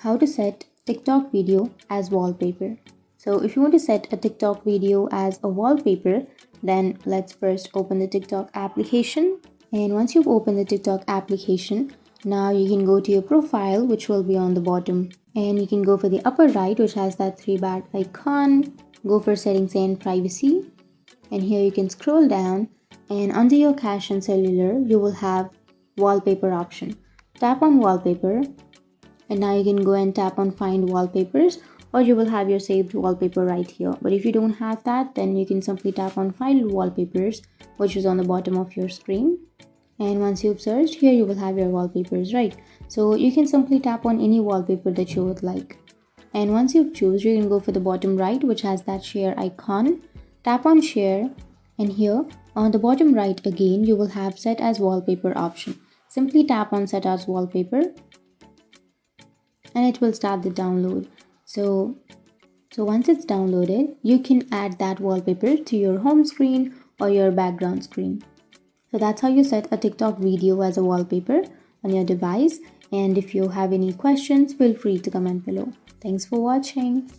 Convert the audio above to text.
How to set TikTok video as wallpaper. So if you want to set a TikTok video as a wallpaper, then let's first open the TikTok application. And once you've opened the TikTok application, now you can go to your profile, which will be on the bottom. And you can go for the upper right, which has that three bat icon. Go for settings and privacy. And here you can scroll down, and under your cache and cellular, you will have wallpaper option. Tap on wallpaper, and now you can go and tap on find wallpapers, or you will have your saved wallpaper right here. But if you don't have that, then you can simply tap on find wallpapers, which is on the bottom of your screen. And once you've searched, here you will have your wallpapers, right? So you can simply tap on any wallpaper that you would like. And once you've chosen, you can go for the bottom right, which has that share icon. Tap on share, and here on the bottom right again, you will have set as wallpaper option. Simply tap on set as wallpaper, and it will start the download. So once it's downloaded, you can add that wallpaper to your home screen or your background screen. So that's how you set a TikTok video as a wallpaper on your device. And if you have any questions, feel free to comment below. Thanks for watching.